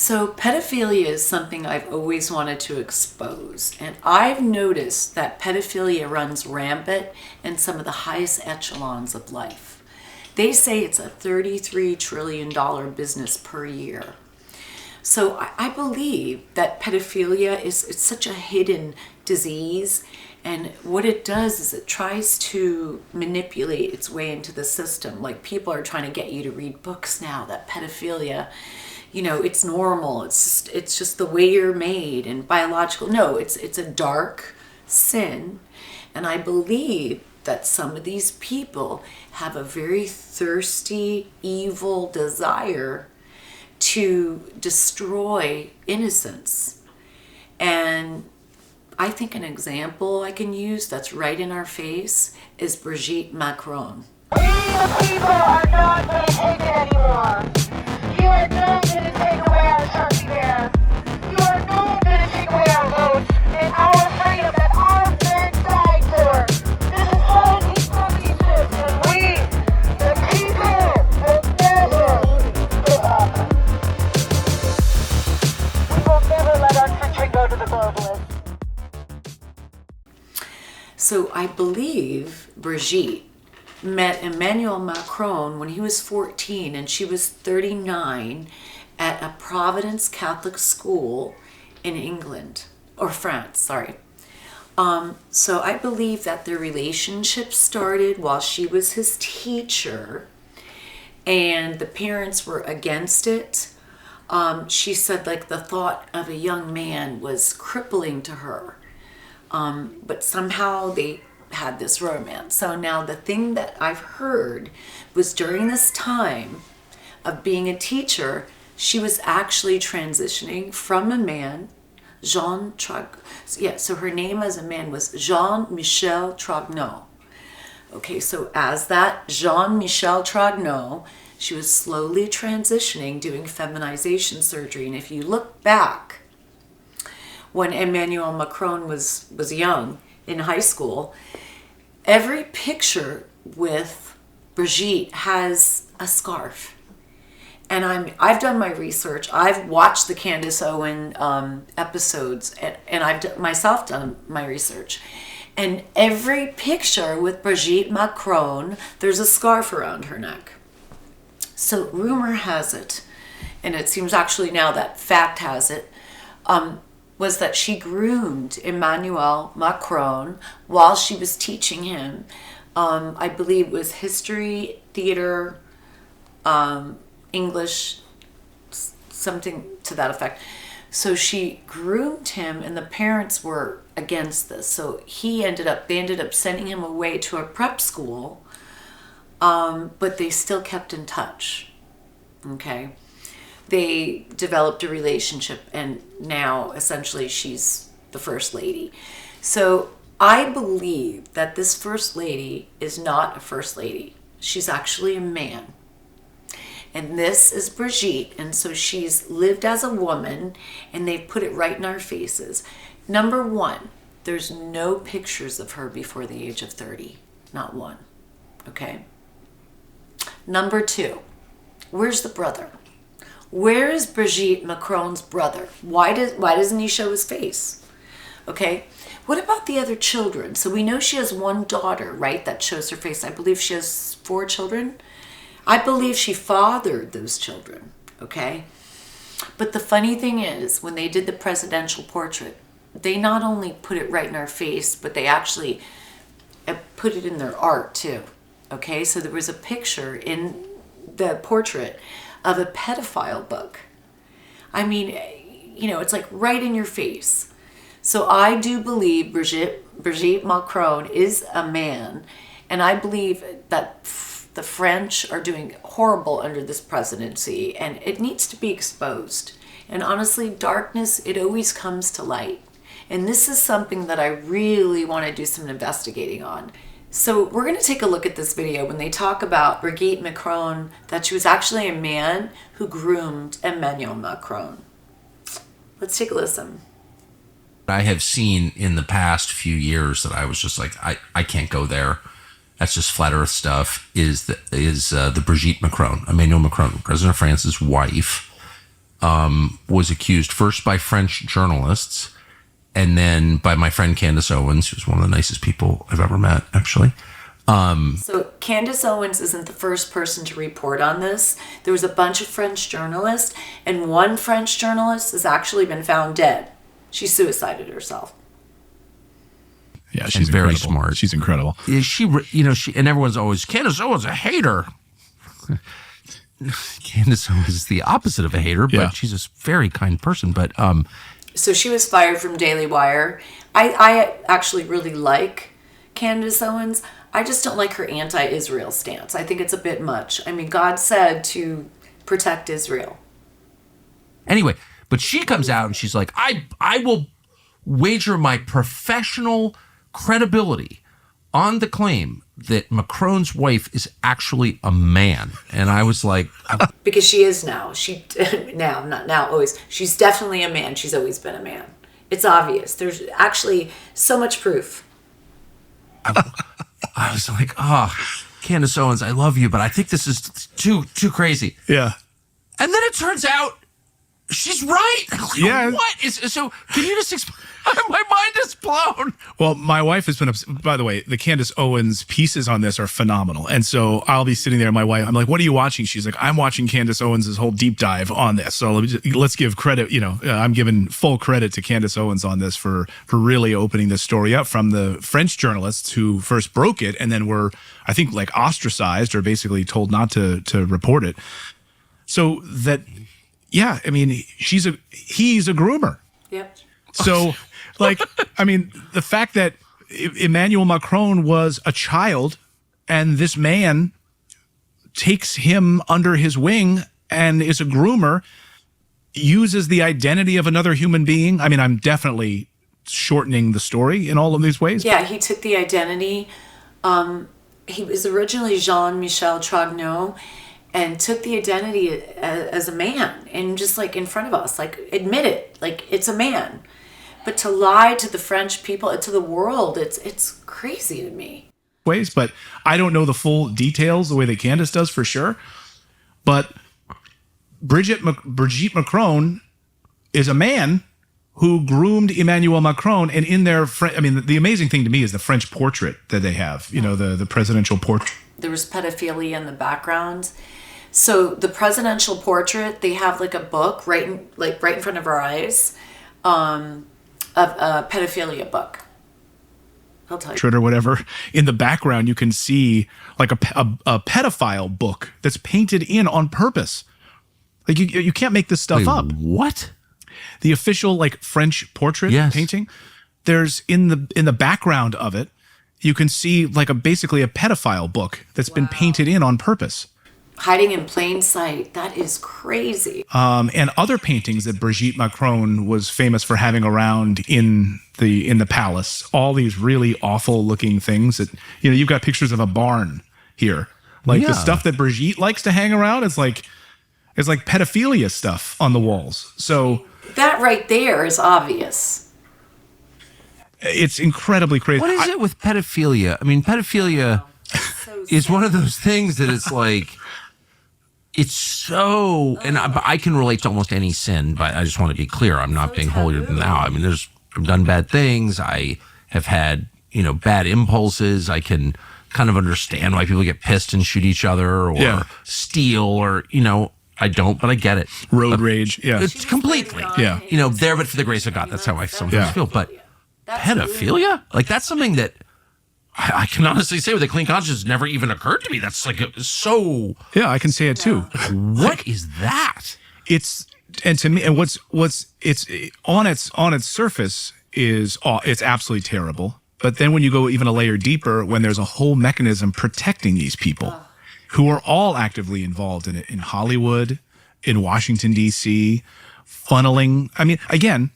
So, pedophilia is something I've always wanted to expose. And I've noticed that pedophilia runs rampant in some of the highest echelons of life. They say it's a $33 trillion business per year. So I believe that pedophilia it's such a hidden disease, and what it does is it tries to manipulate its way into the system. Like, people are trying to get you to read books now that pedophilia, it's normal. It's just the way you're made and biological. No, it's a dark sin, and I believe that some of these people have a very thirsty, evil desire to destroy innocence. And I think an example I can use that's right in our face is Brigitte Macron. We the people are not going to take it anymore. You are not going to take away our Sharpie bear. You are not going to take away our votes and our freedom that our men died for. This is all injustice, and we, the people, will never give up. We will never let our country go to the globalists. So I believe Brigitte met Emmanuel Macron when he was 14 and she was 39 at a Providence Catholic school in England, or France, sorry. So I believe that their relationship started while she was his teacher, and the parents were against it. She said, like, the thought of a young man was crippling to her. But somehow they had this romance. So now the thing that I've heard was during this time of being a teacher, she was actually transitioning from a man, so her name as a man was Jean-Michel Trogneau. Okay, so as that Jean-Michel Trogneau, she was slowly transitioning, doing feminization surgery. And if you look back, when Emmanuel Macron was young, in high school, every picture with Brigitte has a scarf. And I've done my research. I've watched the Candace Owen episodes, and I've myself done my research. And every picture with Brigitte Macron, there's a scarf around her neck. So rumor has it, and it seems actually now that fact has it, was that she groomed Emmanuel Macron while she was teaching him. I believe it was history, theater, English, something to that effect. So she groomed him, and the parents were against this. So they ended up sending him away to a prep school, but they still kept in touch. Okay. They developed a relationship, and now essentially she's the first lady. So I believe that this first lady is not a first lady. She's actually a man. And this is Brigitte, and so she's lived as a woman, and they've put it right in our faces. Number one, there's no pictures of her before the age of 30. Not one. Okay? Number two, where's the brother? Where is Brigitte Macron's brother? Why doesn't he show his face? Okay. What about the other children? So we know she has one daughter, right, that shows her face. I believe she has 4 children. I believe she fathered those children. Okay. But the funny thing is, when they did the presidential portrait, they not only put it right in our face, but they actually put it in their art too. Okay. So there was a picture in the portrait of a pedophile book. I mean, it's like right in your face. So I do believe Brigitte Macron is a man, and I believe that the French are doing horrible under this presidency, and it needs to be exposed. And honestly, darkness, it always comes to light. And this is something that I really want to do some investigating on. So we're going to take a look at this video when they talk about Brigitte Macron, that she was actually a man who groomed Emmanuel Macron. Let's take a listen. I have seen in the past few years that I was just like, I can't go there. That's just flat earth stuff, is the Brigitte Macron, Emmanuel Macron, President of France's wife. was accused first by French journalists and then by my friend Candace Owens, who's one of the nicest people I've ever met, actually. So Candace Owens isn't the first person to report on this. There was a bunch of French journalists, and one French journalist has actually been found dead. She suicided herself. Yeah, she's very incredible. smart. She's incredible. She, and everyone's always, Candace Owens a hater. Candace Owens is the opposite of a hater, but she's a very kind person. But so she was fired from Daily Wire. I actually really like Candace Owens. I just don't like her anti-Israel stance. I think it's a bit much. I mean, God said to protect Israel. Anyway, but she comes out and she's like, I will wager my professional credibility on the claim that Macron's wife is actually a man. And I was like... Because she is now. Not now, always. She's definitely a man. She's always been a man. It's obvious. There's actually so much proof. I was like, Candace Owens, I love you, but I think this is too crazy. Yeah. And then it turns out she's right. Yeah. What is so? Can you just explain? My mind is blown. Well, my wife has been, by the way, the Candace Owens pieces on this are phenomenal. And so I'll be sitting there, my wife, I'm like, what are you watching? She's like, I'm watching Candace Owens' whole deep dive on this. So let's give credit, I'm giving full credit to Candace Owens on this for really opening this story up from the French journalists who first broke it and then were, I think, like ostracized or basically told not to report it. So that, yeah, I mean, he's a groomer. Yep. So, the fact that Emmanuel Macron was a child and this man takes him under his wing and is a groomer, uses the identity of another human being. I mean, I'm definitely shortening the story in all of these ways. Yeah, he took the identity. He was originally Jean-Michel Trogneau and took the identity as a man and just like in front of us, like admit it, like it's a man. But to lie to the French people, to the world, it's crazy to me. Ways, but I don't know the full details the way that Candace does for sure. But Brigitte Macron is a man who groomed Emmanuel Macron, and in their the amazing thing to me is the French portrait that they have. The presidential portrait. There was pedophilia in the background. So the presidential portrait, they have like a book right in front of our eyes. Of a pedophilia book. I'll tell you. Or whatever. In the background, you can see like a pedophile book that's painted in on purpose. Like you can't make this stuff up. What? The official like French portrait painting. There's in the background of it, you can see like basically a pedophile book that's been painted in on purpose. Hiding in plain sight. That is crazy. And other paintings that Brigitte Macron was famous for having around in the palace. All these really awful looking things that, you've got pictures of a barn here. Like the stuff that Brigitte likes to hang around is like pedophilia stuff on the walls. So that right there is obvious. It's incredibly crazy. What is it with pedophilia? I mean, pedophilia is one of those things that it's like, it's so, and I can relate to almost any sin, but I just want to be clear. I'm not being holier than thou. I mean, I've done bad things. I have had, bad impulses. I can kind of understand why people get pissed and shoot each other or steal or, I don't, but I get it. Road rage. Yeah. It's completely. Yeah. There, but for the grace of God. That's how I sometimes feel. But pedophilia? Like that's something that I can honestly say with a clean conscience never even occurred to me. That's like so. Yeah, I can say it too. What is that? And to me, and what's it's on its surface is it's absolutely terrible. But then when you go even a layer deeper, when there's a whole mechanism protecting these people who are all actively involved in it, in Hollywood, in Washington, D.C., funneling. I mean, again,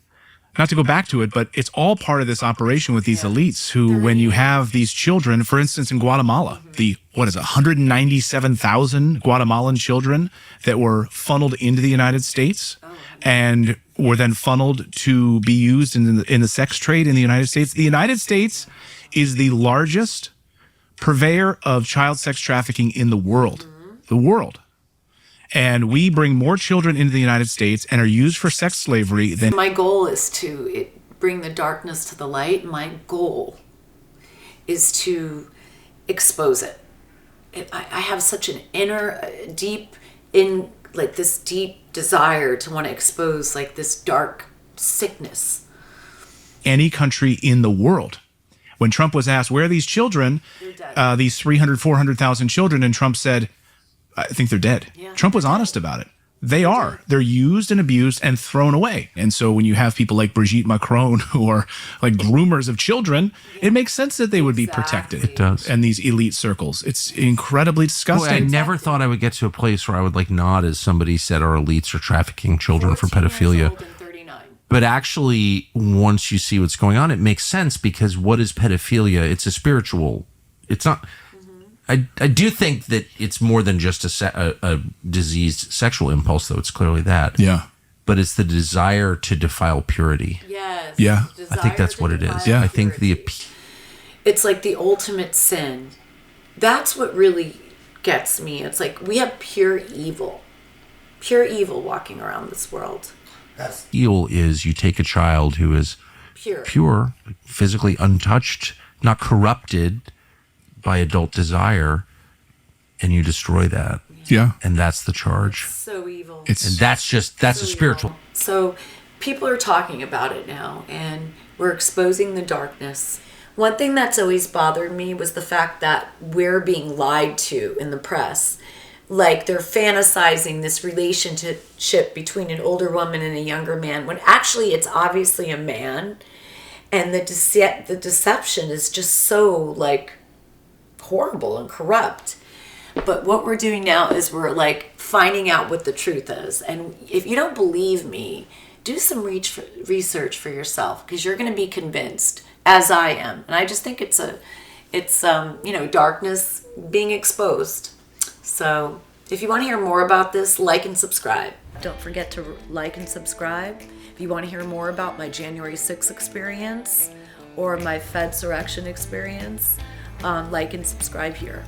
not to go back to it, but it's all part of this operation with these elites who, when you have these children, for instance, in Guatemala, 197,000 Guatemalan children that were funneled into the United States and were then funneled to be used in the sex trade in the United States. The United States is the largest purveyor of child sex trafficking in the world. The world. and we bring more children into the United States and are used for sex slavery than My goal is to bring the darkness to the light. My goal is to expose it. I have such an inner, deep desire to want to expose like this dark sickness. any country in the world. When Trump was asked, where are these children, these 300, 400,000 children, and Trump said, I think they're dead. Yeah, Trump was honest about it. They are. They're used and abused and thrown away. And so when you have people like Brigitte Macron who are like groomers of children, it makes sense that they would be protected. It does. And these elite circles. It's incredibly Boy, disgusting. I never thought I would get to a place where I would like nod as somebody said our elites are trafficking children for 14 years pedophilia. old and 39. But actually, once you see what's going on, it makes sense because what is pedophilia? It's a spiritual. It's not. I do think that it's more than just a diseased sexual impulse, though. It's clearly that. Yeah. But it's the desire to defile purity. Yes. Yeah. I think that's what it is. Yeah. I think it's like the ultimate sin. That's what really gets me. It's like we have pure evil walking around this world. evil is you take a child who is pure, physically untouched, not corrupted by adult desire, and you destroy that. Yeah. And that's the charge. So evil. And that's a spiritual. Evil. So people are talking about it now, and we're exposing the darkness. One thing that's always bothered me was the fact that we're being lied to in the press. Like they're fantasizing this relationship between an older woman and a younger man, when actually it's obviously a man. And the deception is just so like horrible and corrupt. But what we're doing now is we're like finding out what the truth is. And if you don't believe me, do some research for yourself, because you're going to be convinced, as I am. And I just think it's darkness being exposed. So if you want to hear more about this, like and subscribe. Don't forget to like and subscribe. If you want to hear more about my January 6th experience or my Fedsurrection experience, like and subscribe here.